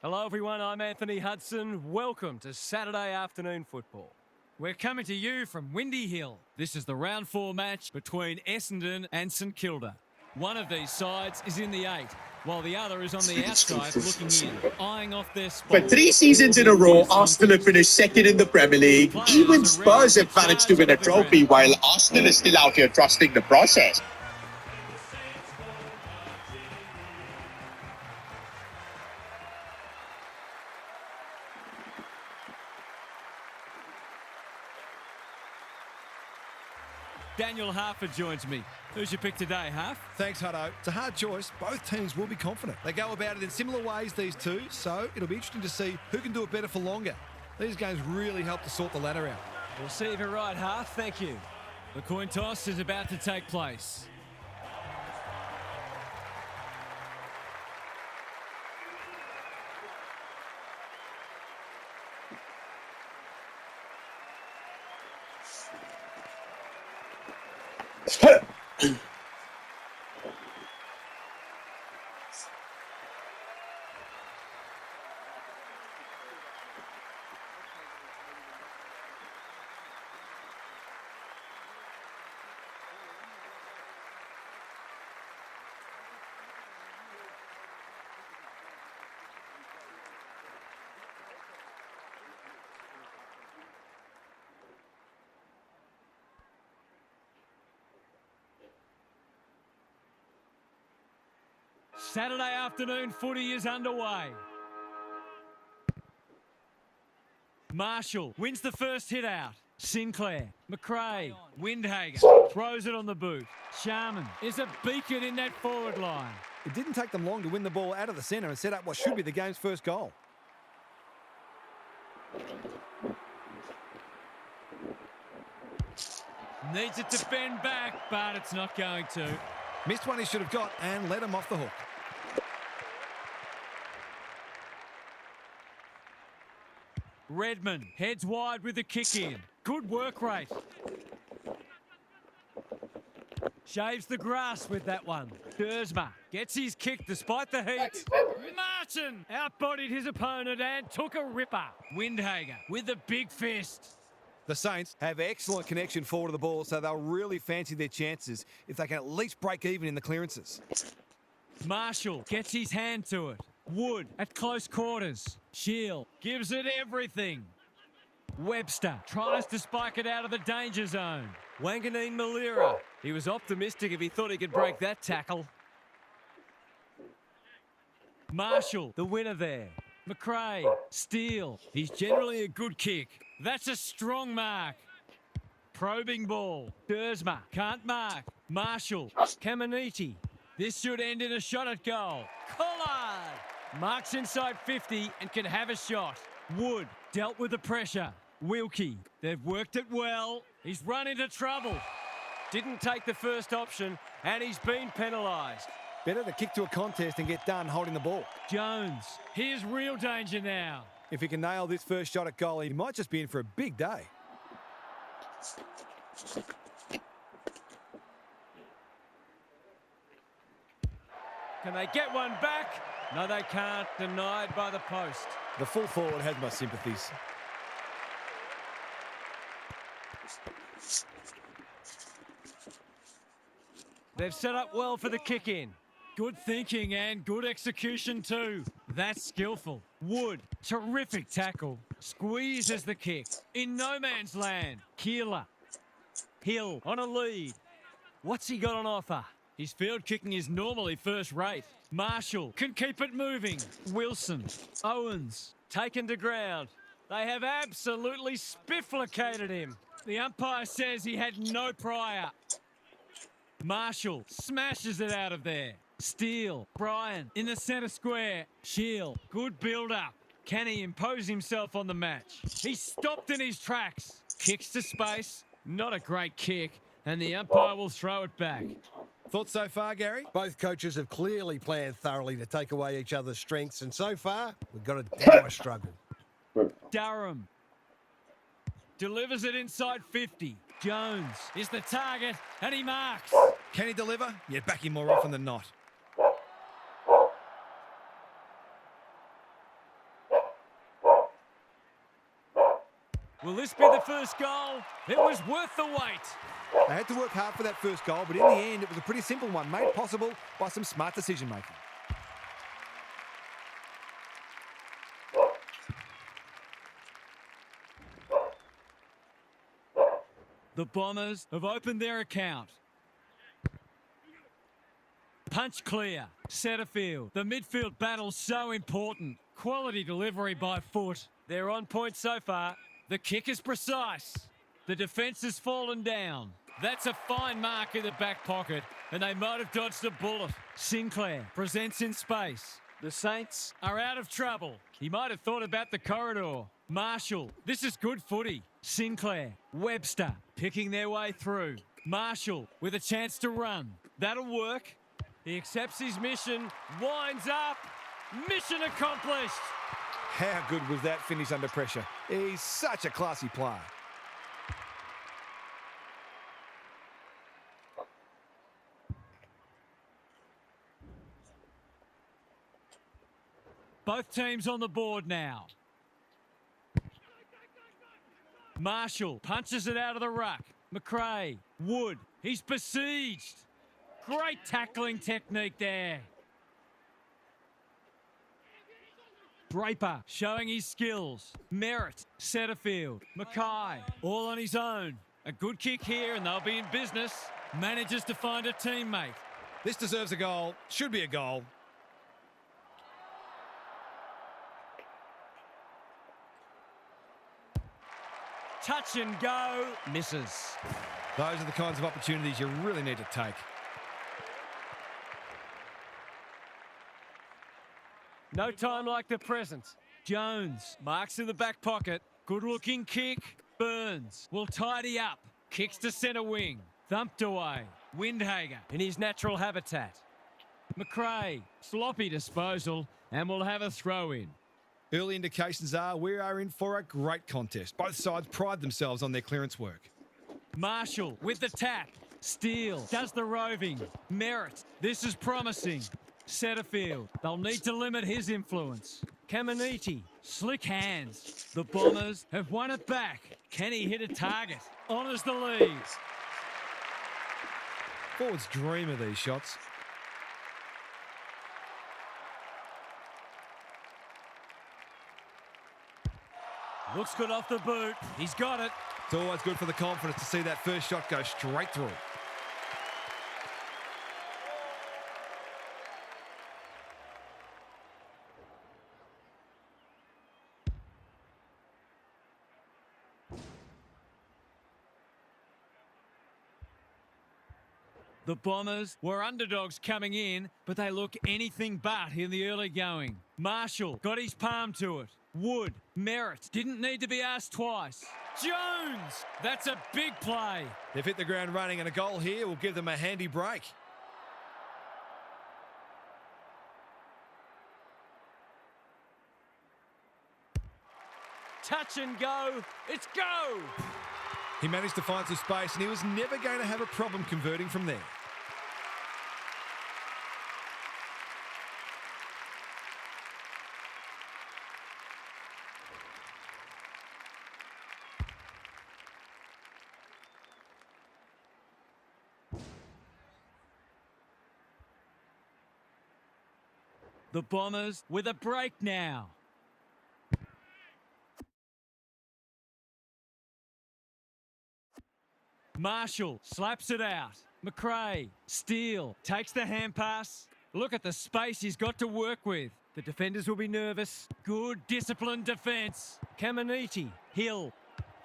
Hello everyone, I'm Anthony Hudson. Welcome to Saturday afternoon football. We're coming to you from Windy Hill. This is the round 4 match between Essendon and St Kilda. One of these sides is in the 8, while the other is on the outside looking in, eyeing off their spot. For 3 seasons in a row, Arsenal have finished second in the Premier League. Even Spurs have managed to win a trophy, while Arsenal is still out here trusting the process. Daniel Harford joins me. Who's your pick today, Harf? Thanks, Hutto. It's a hard choice. Both teams will be confident. They go about it in similar ways, these two, so it'll be interesting to see who can do it better for longer. These games really help to sort the ladder out. We'll see if you're right, Harf. Thank you. The coin toss is about to take place. Saturday afternoon footy is underway. Marshall wins the first hit out. Sinclair, McRae, Windhager throws it on the boot. Sharman is a beacon in that forward line. It didn't take them long to win the ball out of the centre and set up what should be the game's first goal. Needs it to bend back, but it's not going to. Missed one he should have got and let him off the hook. Redmond heads wide with the kick in. Good work rate. Shaves the grass with that one. Dersma gets his kick despite the heat. Martin outbodied his opponent and took a ripper. Windhager with the big fist. The Saints have excellent connection forward to the ball, so they'll really fancy their chances if they can at least break even in the clearances. Marshall gets his hand to it. Wood at close quarters. Shield gives it everything. Webster tries to spike it out of the danger zone. Wanganeen Malira. He was optimistic if he thought he could break that tackle. Marshall, the winner there. McRae, Steele. He's generally a good kick. That's a strong mark. Probing ball. Dersma can't mark. Marshall, Caminiti. This should end in a shot at goal. Collard marks inside 50 and can have a shot. Wood dealt with the pressure. Wilkie, they've worked it well. He's run into trouble. Didn't take the first option and he's been penalised. Better to kick to a contest and get done holding the ball. Jones, here's real danger now. If he can nail this first shot at goal, he might just be in for a big day. Can they get one back? No, they can't. Denied by the post. The full forward has my sympathies. They've set up well for the kick-in. Good thinking and good execution too. That's skillful. Wood, terrific tackle. Squeezes the kick. In no man's land. Keeler. Hill on a lead. What's he got on offer? His field kicking is normally first rate. Marshall can keep it moving. Wilson. Owens. Taken to ground. They have absolutely spifflicated him. The umpire says he had no prior. Marshall smashes it out of there. Steele. Bryan in the centre square. Shield. Good build-up. Can he impose himself on the match? He's stopped in his tracks. Kicks to space. Not a great kick. And the umpire will throw it back. Thoughts so far, Gary? Both coaches have clearly planned thoroughly to take away each other's strengths, and so far, we've got a dour struggle. Durham delivers it inside 50. Jones is the target, and he marks. Can he deliver? Yeah, back him more often than not. Will this be the first goal? It was worth the wait. They had to work hard for that first goal, but in the end, it was a pretty simple one, made possible by some smart decision-making. The Bombers have opened their account. Punch clear. Centre field. The midfield battle's so important. Quality delivery by foot. They're on point so far. The kick is precise. The defence has fallen down. That's a fine mark in the back pocket, and they might have dodged a bullet. Sinclair presents in space. The Saints are out of trouble. He might have thought about the corridor. Marshall, this is good footy. Sinclair, Webster, picking their way through. Marshall with a chance to run. That'll work. He accepts his mission, winds up. Mission accomplished. How good was that finish under pressure? He's such a classy player. Both teams on the board now. Marshall punches it out of the ruck. McRae, Wood, he's besieged. Great tackling technique there. Draper showing his skills. Merritt, centre field. Mackay, all on his own. A good kick here and they'll be in business. Manages to find a teammate. This deserves a goal. Should be a goal. Touch and go. Misses. Those are the kinds of opportunities you really need to take. No time like the present. Jones marks in the back pocket. Good looking kick. Burns will tidy up. Kicks to centre wing. Thumped away. Windhager in his natural habitat. McRae, sloppy disposal, and will have a throw in. Early indications are we are in for a great contest. Both sides pride themselves on their clearance work. Marshall with the tap. Steele does the roving. Merritt, this is promising. Setterfield, they'll need to limit his influence. Caminiti, slick hands. The Bombers have won it back. Can he hit a target? Honours the lead. Forwards dream of these shots. Looks good off the boot. He's got it. It's always good for the confidence to see that first shot go straight through. The Bombers were underdogs coming in, but they look anything but in the early going. Marshall got his palm to it. Wood, Merritt, didn't need to be asked twice. Jones, that's a big play. They've hit the ground running and a goal here will give them a handy break. Touch and go, it's go! He managed to find some space and he was never going to have a problem converting from there. The Bombers with a break now. Marshall slaps it out. McRae, Steele, takes the hand pass. Look at the space he's got to work with. The defenders will be nervous. Good disciplined defence. Caminiti, Hill.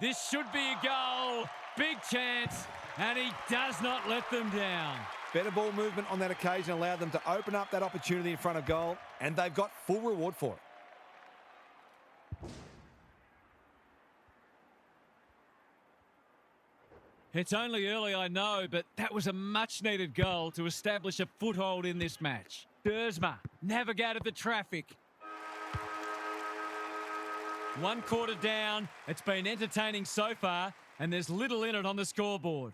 This should be a goal. Big chance. And he does not let them down. Better ball movement on that occasion allowed them to open up that opportunity in front of goal, and they've got full reward for it. It's only early, I know, but that was a much-needed goal to establish a foothold in this match. Dersma navigated the traffic. 1 quarter down. It's been entertaining so far, and there's little in it on the scoreboard.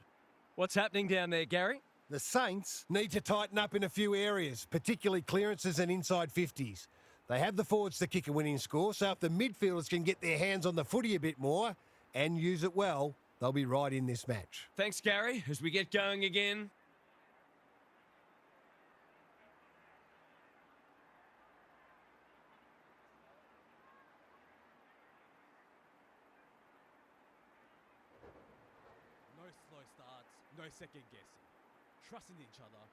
What's happening down there, Gary? The Saints need to tighten up in a few areas, particularly clearances and inside 50s. They have the forwards to kick a winning score, so if the midfielders can get their hands on the footy a bit more, and use it well, they'll be right in this match. Thanks, Gary, as we get going again. No slow starts, no second guessing. Trust in each other,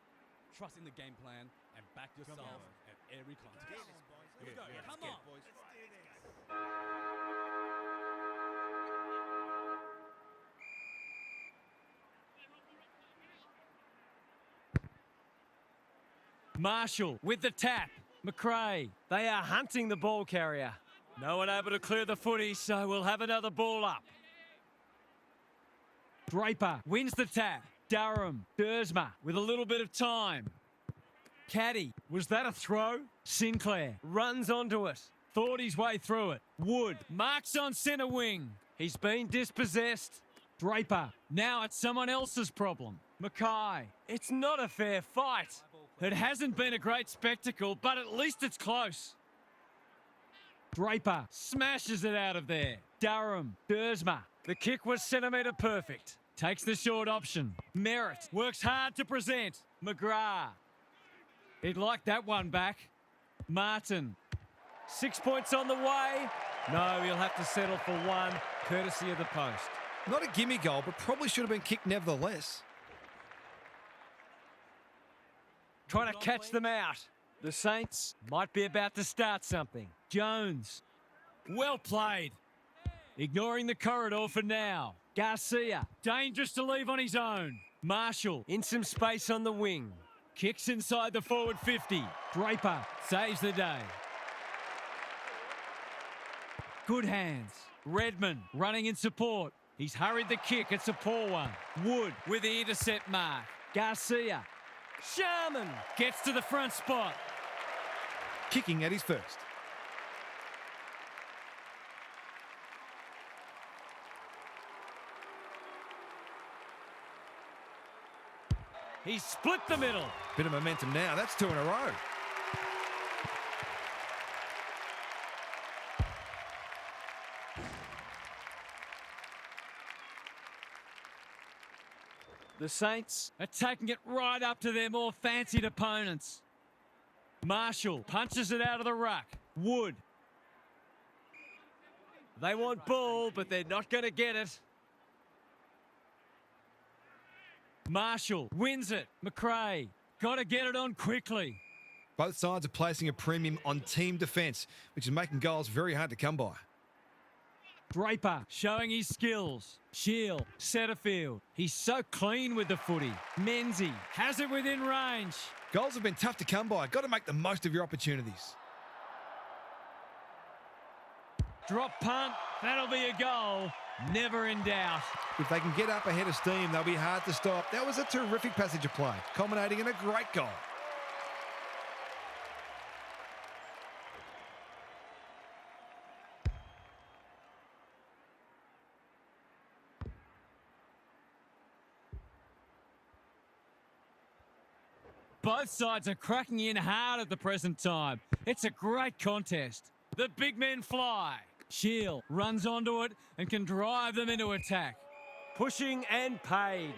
trust in the game plan, and back yourself at every contest. Here we go. Come on, boys. Marshall with the tap. McRae. They are hunting the ball carrier. No one able to clear the footy, so we'll have another ball up. Draper wins the tap. Durham. Dersma with a little bit of time. Caddy. Was that a throw? Sinclair runs onto it. Thought his way through it. Wood marks on centre wing. He's been dispossessed. Draper. Now it's someone else's problem. Mackay. It's not a fair fight. It hasn't been a great spectacle, but at least it's close. Draper smashes it out of there. Durham. Dersma. The kick was centimetre perfect. Takes the short option. Merritt works hard to present. McGrath. He'd like that one back. Martin. 6 points on the way. No, he'll have to settle for one, courtesy of the post. Not a gimme goal, but probably should have been kicked nevertheless. Trying to catch them out. The Saints might be about to start something. Jones. Well played. Ignoring the corridor for now. Garcia. Dangerous to leave on his own. Marshall in some space on the wing. Kicks inside the forward 50. Draper saves the day. Good hands. Redmond running in support. He's hurried the kick. It's a poor one. Wood with the intercept mark. Garcia. Sharman gets to the front spot. Kicking at his first. He's split the middle. Bit of momentum now. That's 2 in a row. The Saints are taking it right up to their more fancied opponents. Marshall punches it out of the ruck. Wood. They want ball, but they're not going to get it. Marshall wins it. McRae. Got to get it on quickly. Both sides are placing a premium on team defence, which is making goals very hard to come by. Draper showing his skills. Shield, Setterfield. He's so clean with the footy. Menzie has it within range. Goals have been tough to come by. Got to make the most of your opportunities. Drop punt. That'll be a goal. Never in doubt. If they can get up ahead of steam, they'll be hard to stop. That was a terrific passage of play, culminating in a great goal. Both sides are cracking in hard at the present time. It's a great contest. The big men fly. Shield runs onto it and can drive them into attack. Pushing and paid.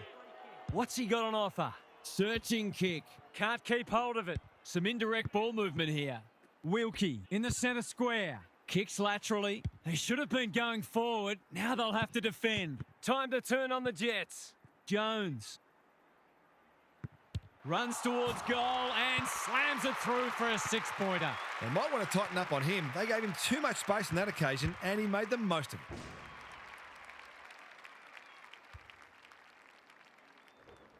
What's he got on offer? Searching kick. Can't keep hold of it. Some indirect ball movement here. Wilkie in the centre square. Kicks laterally. They should have been going forward. Now they'll have to defend. Time to turn on the Jets. Jones. Runs towards goal and slams it through for a 6-pointer. They might want to tighten up on him. They gave him too much space on that occasion, and he made the most of it.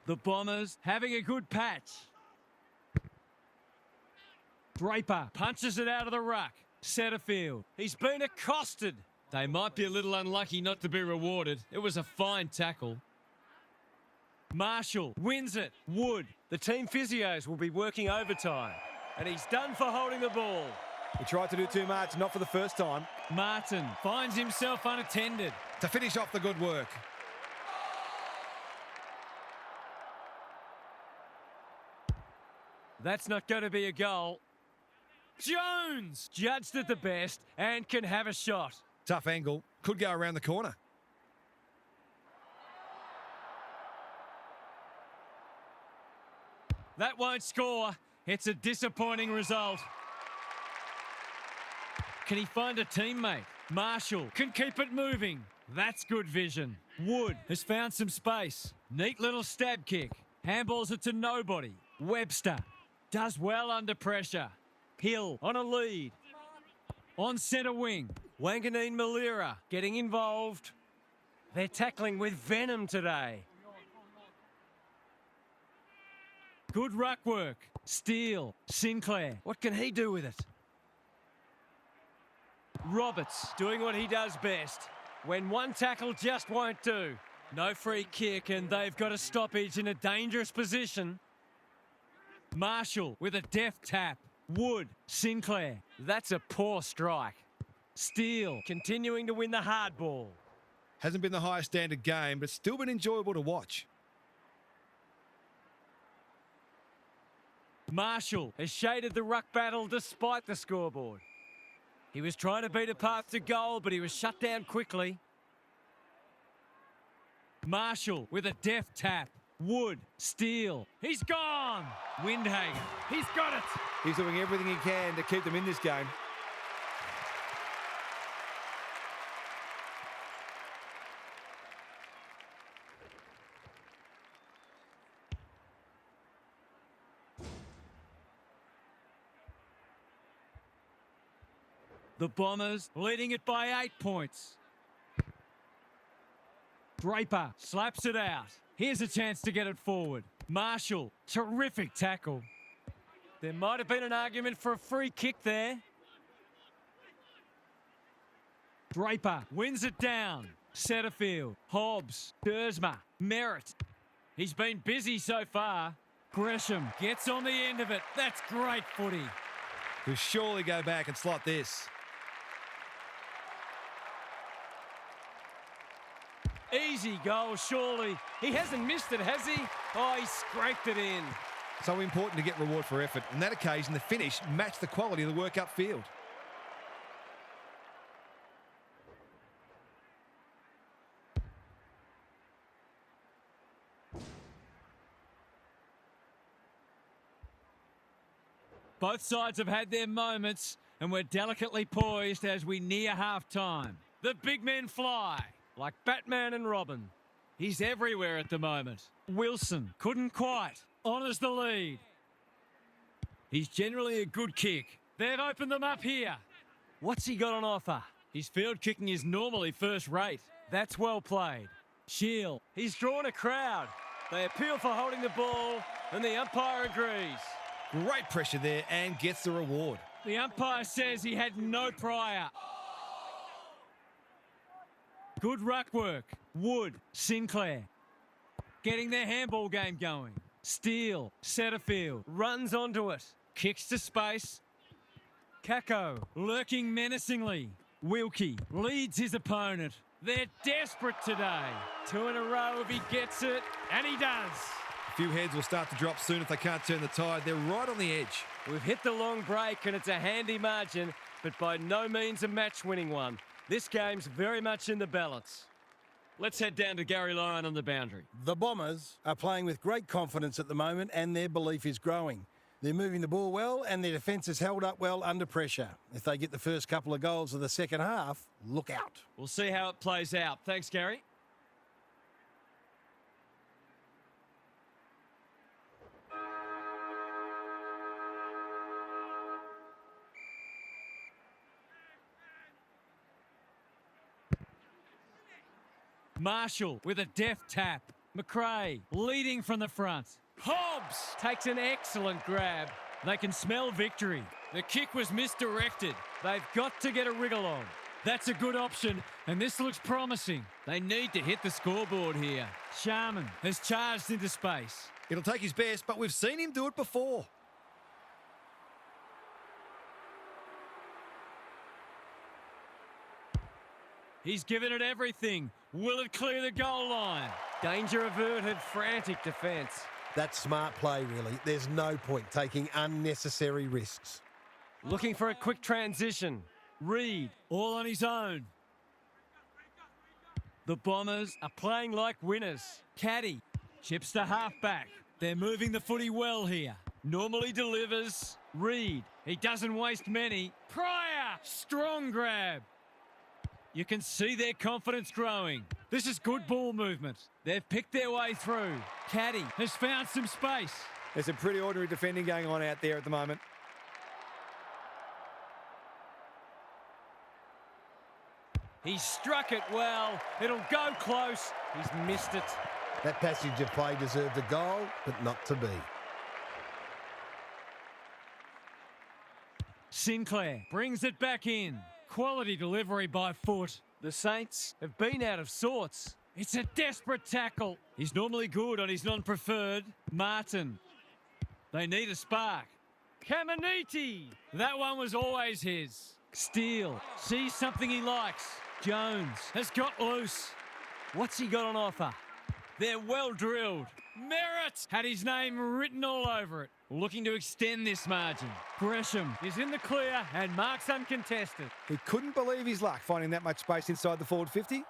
The Bombers having a good patch. Draper punches it out of the ruck. Setterfield. He's been accosted. They might be a little unlucky not to be rewarded. It was a fine tackle. Marshall wins it. Wood. The team physios will be working overtime. And he's done for holding the ball. He tried to do too much, not for the first time. Martin finds himself unattended. To finish off the good work. That's not going to be a goal. Jones judged it the best and can have a shot. Tough angle. Could go around the corner. That won't score. It's a disappointing result. Can he find a teammate? Marshall can keep it moving. That's good vision. Wood has found some space. Neat little stab kick. Handballs it to nobody. Webster does well under pressure. Hill on a lead. On centre wing. Wanganeen Malira getting involved. They're tackling with venom today. Good ruck work. Steele. Sinclair. What can he do with it? Roberts doing what he does best. When one tackle just won't do. No free kick and they've got a stoppage in a dangerous position. Marshall with a deft tap. Wood. Sinclair. That's a poor strike. Steele continuing to win the hard ball. Hasn't been the highest standard game, but still been enjoyable to watch. Marshall has shaded the ruck battle despite the scoreboard. He was trying to beat a path to goal, but he was shut down quickly. Marshall with a deft tap. Wood. Steele. He's gone. Windhager. He's got it. He's doing everything he can to keep them in this game. The Bombers leading it by 8 points. Draper slaps it out. Here's a chance to get it forward. Marshall, terrific tackle. There might have been an argument for a free kick there. Draper wins it down. Setterfield, Hobbs, Dersma, Merritt. He's been busy so far. Gresham gets on the end of it. That's great footy. He'll surely go back and slot this. Easy goal, surely. He hasn't missed it, has he? Oh, he scraped it in. So important to get reward for effort. On that occasion, the finish matched the quality of the work upfield. Both sides have had their moments, and we're delicately poised as we near half-time. The big men fly, like Batman and Robin. He's everywhere at the moment. Wilson couldn't quite. Honours the lead. He's generally a good kick. They've opened them up here. What's he got on offer? His field kicking is normally first rate. That's well played. Shield. He's drawn a crowd. They appeal for holding the ball, and the umpire agrees. Great pressure there and gets the reward. The umpire says he had no prior. Good ruck work. Wood, Sinclair. Getting their handball game going. Steele, Setterfield, runs onto it. Kicks to space. Kako, lurking menacingly. Wilkie leads his opponent. They're desperate today. 2 in a row if he gets it, and he does. A few heads will start to drop soon if they can't turn the tide. They're right on the edge. We've hit the long break, and it's a handy margin, but by no means a match-winning one. This game's very much in the balance. Let's head down to Gary Lyon on the boundary. The Bombers are playing with great confidence at the moment and their belief is growing. They're moving the ball well and their defence is held up well under pressure. If they get the first couple of goals of the second half, look out. We'll see how it plays out. Thanks, Gary. Marshall with a deft tap. McRae leading from the front. Hobbs takes an excellent grab. They can smell victory. The kick was misdirected. They've got to get a wriggle on. That's a good option, and this looks promising. They need to hit the scoreboard here. Sharman has charged into space. It'll take his best, but we've seen him do it before. He's given it everything. Will it clear the goal line? Danger averted, frantic defence. That's smart play, really. There's no point taking unnecessary risks. Looking for a quick transition. Reed, all on his own. The Bombers are playing like winners. Caddy chips to halfback. They're moving the footy well here. Normally delivers. Reed. He doesn't waste many. Pryor. Strong grab. You can see their confidence growing. This is good ball movement. They've picked their way through. Caddy has found some space. There's some pretty ordinary defending going on out there at the moment. He struck it well. It'll go close. He's missed it. That passage of play deserved a goal, but not to be. Sinclair brings it back in. Quality delivery by foot. The Saints have been out of sorts. It's a desperate tackle. He's normally good on his non-preferred. Martin. They need a spark. Caminiti. That one was always his. Steele sees something he likes. Jones has got loose. What's he got on offer? They're well drilled. Merritt had his name written all over it. Looking to extend this margin. Gresham is in the clear and marks uncontested. He couldn't believe his luck finding that much space inside the forward 50.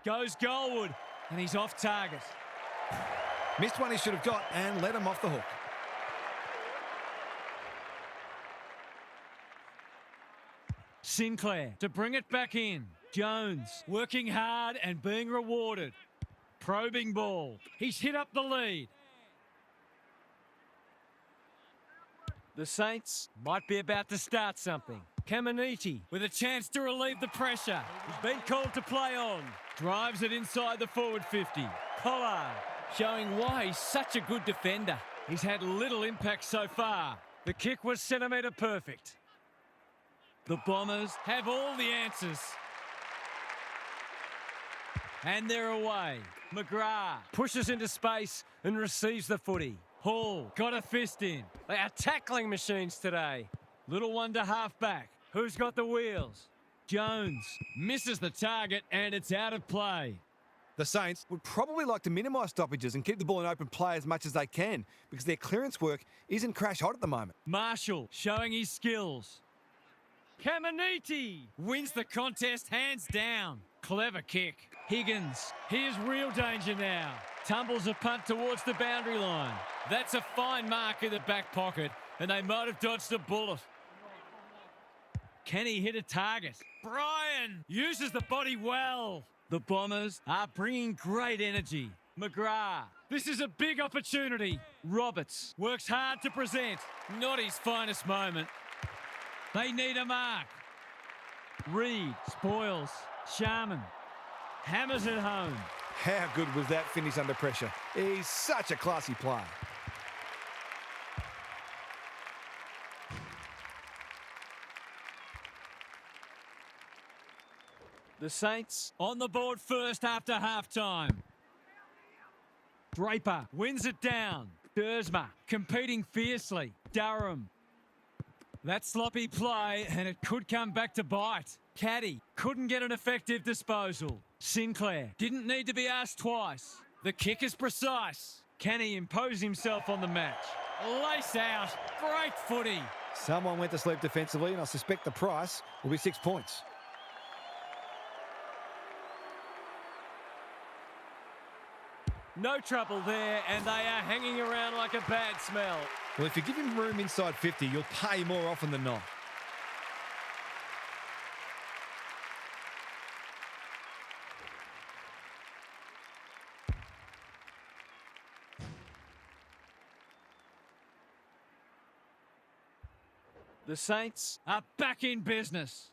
Goes Goldwood and he's off target. Missed one he should have got and let him off the hook. Sinclair to bring it back in. Jones working hard and being rewarded. Probing ball. He's hit up the lead. The Saints might be about to start something. Caminiti with a chance to relieve the pressure. He's been called to play on. Drives it inside the forward 50. Pollard showing why he's such a good defender. He's had little impact so far. The kick was centimetre perfect. The Bombers have all the answers. And they're away. McGrath pushes into space and receives the footy. Hall got a fist in. They are tackling machines today. Little one to half back. Who's got the wheels? Jones misses the target and it's out of play. The Saints would probably like to minimise stoppages and keep the ball in open play as much as they can because their clearance work isn't crash hot at the moment. Marshall showing his skills. Caminiti wins the contest hands down. Clever kick. Higgins, here's real danger now. Tumbles a punt towards the boundary line. That's a fine mark in the back pocket, and they might have dodged a bullet. Can he hit a target? Bryan uses the body well. The Bombers are bringing great energy. McGrath, this is a big opportunity. Roberts works hard to present. Not his finest moment. They need a mark. Reed spoils. Sharman hammers it home. How good was that finish under pressure? He's such a classy player. The Saints on the board first after half-time. Draper wins it down. Dersma competing fiercely. Durham. That sloppy play and it could come back to bite. Caddy couldn't get an effective disposal. Sinclair didn't need to be asked twice. The kick is precise. Can he impose himself on the match? Lace out. Great footy. Someone went to sleep defensively and I suspect the price will be 6 points. No trouble there, and they are hanging around like a bad smell. Well, if you give him room inside 50, you'll pay more often than not. The Saints are back in business.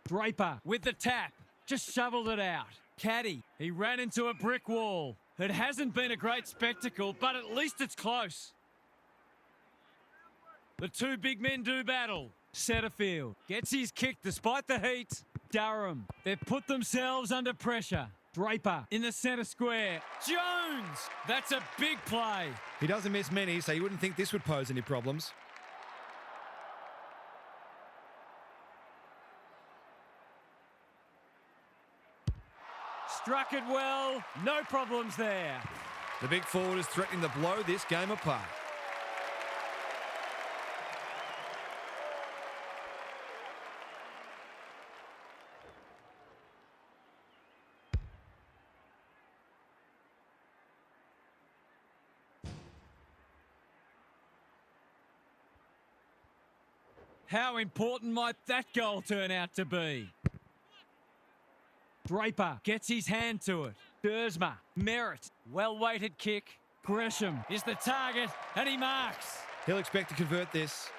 Draper with the tap. Just shoveled it out. Caddy, he ran into a brick wall. It hasn't been a great spectacle, but at least it's close. The two big men do battle. Setterfield gets his kick despite the heat. Durham, they've put themselves under pressure. Draper in the centre square. Jones, that's a big play. He doesn't miss many, so you wouldn't think this would pose any problems. Struck it well. No problems there. The big forward is threatening to blow this game apart. How important might that goal turn out to be? Draper gets his hand to it. Dersma, Merritt, well-weighted kick. Gresham is the target, and he marks. He'll expect to convert this.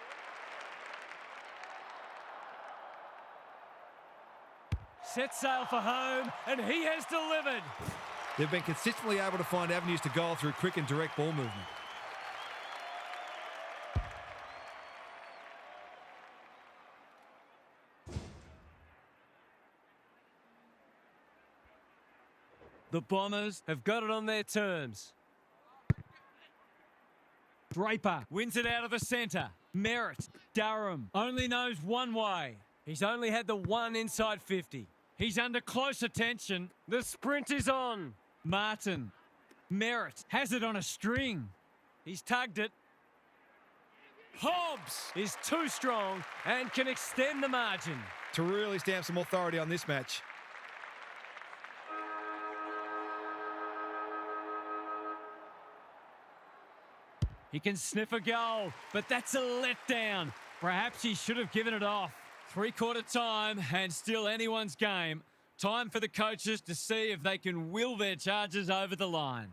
Set sail for home, and he has delivered. They've been consistently able to find avenues to goal through quick and direct ball movement. The Bombers have got it on their terms. Draper wins it out of the centre. Merritt, Durham only knows one way. He's only had the one inside 50. He's under close attention. The sprint is on. Martin. Merritt has it on a string. He's tugged it. Hobbs is too strong and can extend the margin. To really stamp some authority on this match. He can sniff a goal, but that's a letdown. Perhaps he should have given it off. Three-quarter time and still anyone's game. Time for the coaches to see if they can will their charges over the line.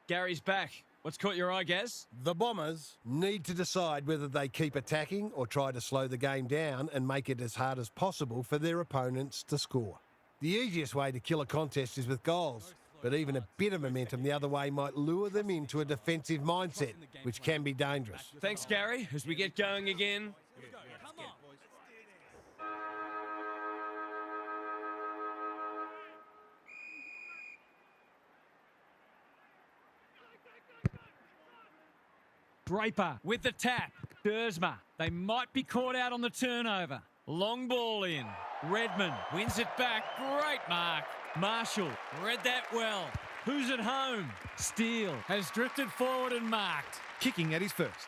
Gary's back. What's caught your eye, Gaz? The Bombers need to decide whether they keep attacking or try to slow the game down and make it as hard as possible for their opponents to score. The easiest way to kill a contest is with goals, but even a bit of momentum the other way might lure them into a defensive mindset, which can be dangerous. Thanks, Gary. As we get going again. Draper with the tap. Dersma. They might be caught out on the turnover. Long ball in. Redmond wins it back. Great mark. Marshall read that well. Who's at home? Steele has drifted forward and marked. Kicking at his first.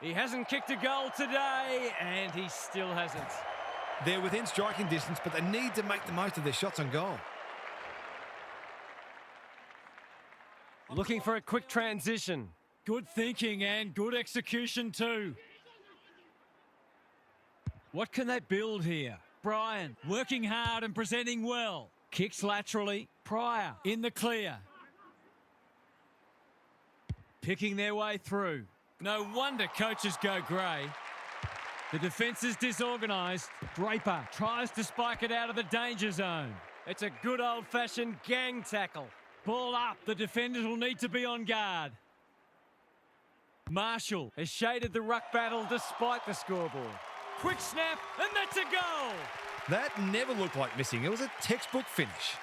He hasn't kicked a goal today, and he still hasn't. They're within striking distance, but they need to make the most of their shots on goal. Looking for a quick transition. Good thinking and good execution too. What can they build here? Bryan working hard and presenting well. Kicks laterally. Pryor in the clear. Picking their way through. No wonder coaches go grey. The defence is disorganised. Draper tries to spike it out of the danger zone. It's a good old-fashioned gang tackle. Ball up. The defenders will need to be on guard. Marshall has shaded the ruck battle despite the scoreboard. Quick snap, and that's a goal! That never looked like missing. It was a textbook finish.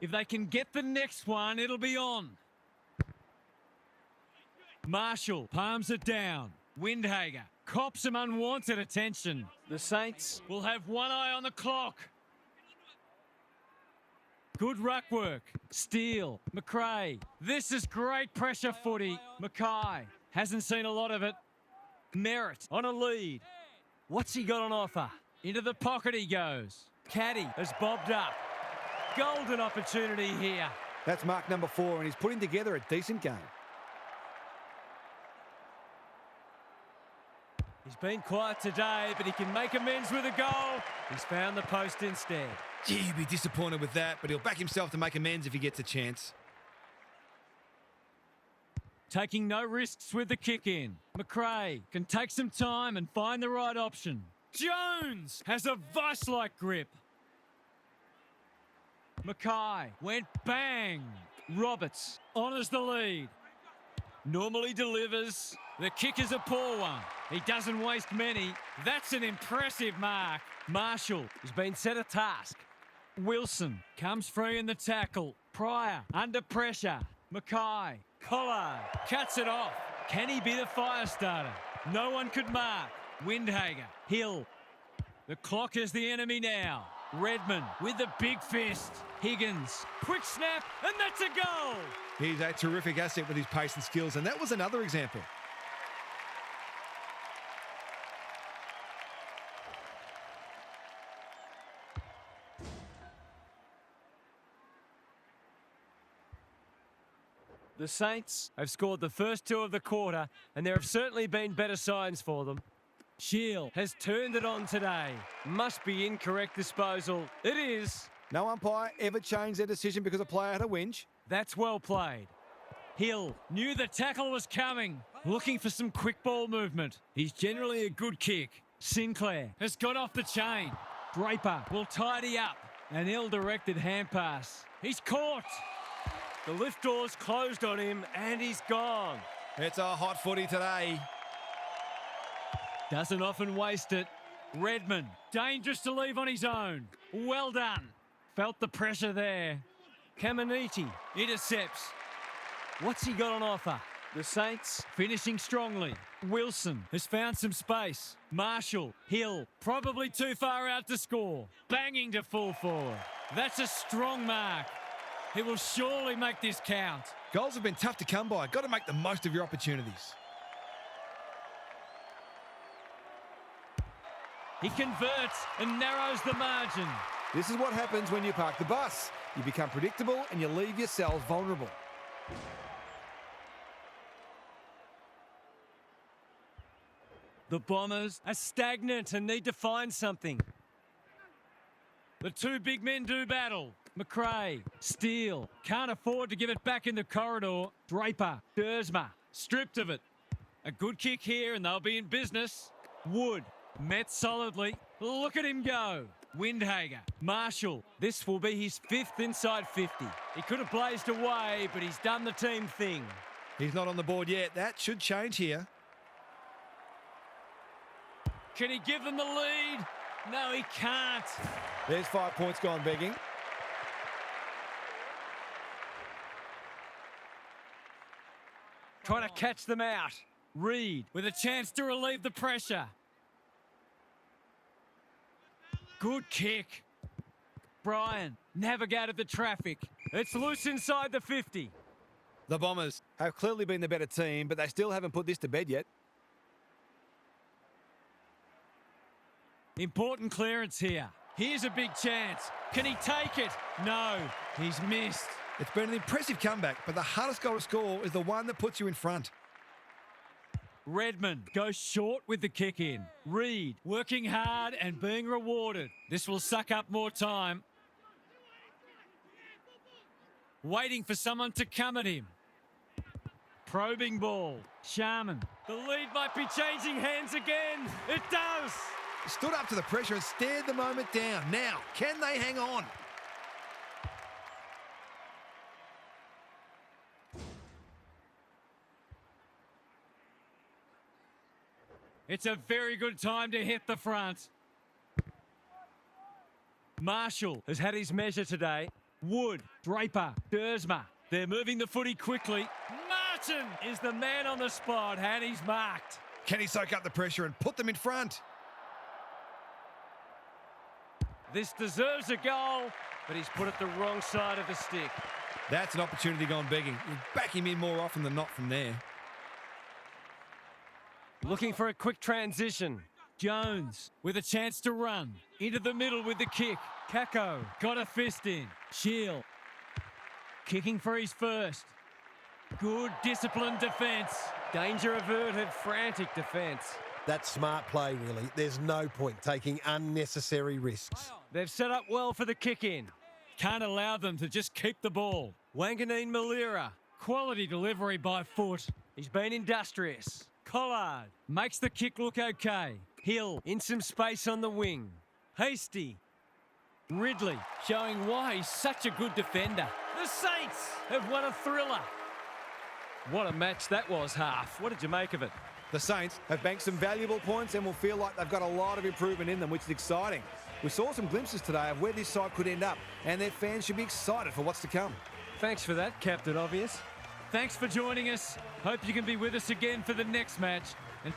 If they can get the next one, it'll be on. Marshall palms it down. Windhager cops some unwanted attention. The Saints will have one eye on the clock. Good ruck work. Steele, McRae. This is great pressure footy. Mackay hasn't seen a lot of it. Merritt on a lead. What's he got on offer? Into the pocket he goes. Caddy has bobbed up. Golden opportunity here. That's mark number 4, and he's putting together a decent game. He's been quiet today, but he can make amends with a goal. He's found the post instead. Gee, he'd be disappointed with that, but he'll back himself to make amends if he gets a chance. Taking no risks with the kick in. McRae can take some time and find the right option. Jones has a vice-like grip. Mackay went bang. Roberts honours the lead. Normally delivers. The kick is a poor one. He doesn't waste many. That's an impressive mark. Marshall has been set a task. Wilson comes free in the tackle. Pryor under pressure. Mackay. Collard cuts it off. Can he be the fire starter? No one could mark. Windhager. Hill. The clock is the enemy now. Redmond with the big fist. Higgins, quick snap, and that's a goal. He's a terrific asset with his pace and skills, and that was another example. The Saints have scored the first two of the quarter, and there have certainly been better signs for them. Shield has turned it on today. Must be incorrect disposal. It is. No umpire ever changed their decision because a player had a whinge. That's well played. Hill knew the tackle was coming. Looking for some quick ball movement. He's generally a good kick. Sinclair has got off the chain. Draper will tidy up. An ill-directed hand pass. He's caught. The lift door's closed on him and he's gone. It's a hot footy today. Doesn't often waste it. Redmond, dangerous to leave on his own. Well done. Felt the pressure there. Caminiti intercepts. What's he got on offer? The Saints finishing strongly. Wilson has found some space. Marshall, Hill, probably too far out to score. Banging to full forward. That's a strong mark. He will surely make this count. Goals have been tough to come by. Got to make the most of your opportunities. He converts and narrows the margin. This is what happens when you park the bus. You become predictable and you leave yourselves vulnerable. The Bombers are stagnant and need to find something. The two big men do battle. McRae, Steele, can't afford to give it back in the corridor. Draper, Dersma, stripped of it. A good kick here and they'll be in business. Wood, met solidly. Look at him go. Windhager, Marshall. This will be his fifth inside 50. He could have blazed away, but he's done the team thing. He's not on the board yet. That should change here. Can he give them the lead? No, he can't. There's 5 points gone begging. Trying to catch them out. Reed with a chance to relieve the pressure. Good kick. Bryan navigated the traffic. It's loose inside the 50. The Bombers. Have clearly been the better team, but they still haven't put this to bed yet. Important clearance here. Here's a big chance. Can he take it? No, he's missed. It's been an impressive comeback, but the hardest goal to score is the one that puts you in front. Redmond goes short with the kick in. Reed working hard and being rewarded. This will suck up more time. Waiting for someone to come at him. Probing ball. Sharman. The lead might be changing hands again. It does. Stood up to the pressure and stared the moment down. Now, can they hang on? It's a very good time to hit the front. Marshall has had his measure today. Wood, Draper, Dersma. They're moving the footy quickly. Martin is the man on the spot and he's marked. Can he soak up the pressure and put them in front? This deserves a goal, but he's put it the wrong side of the stick. That's an opportunity gone begging. You back him in more often than not from there. Looking for a quick transition. Jones with a chance to run. Into the middle with the kick. Kako got a fist in. Shield kicking for his first. Good disciplined defence. Danger averted, frantic defence. That's smart play, really. There's no point taking unnecessary risks. They've set up well for the kick in. Can't allow them to just keep the ball. Wanganeen Malira. Quality delivery by foot. He's been industrious. Collard makes the kick look okay. Hill in some space on the wing. Hasty. Ridley showing why he's such a good defender. The Saints have won a thriller. What a match that was, Half. What did you make of it? The Saints have banked some valuable points and will feel like they've got a lot of improvement in them, which is exciting. We saw some glimpses today of where this side could end up, and their fans should be excited for what's to come. Thanks for that, Captain Obvious. Thanks for joining us. Hope you can be with us again for the next match. And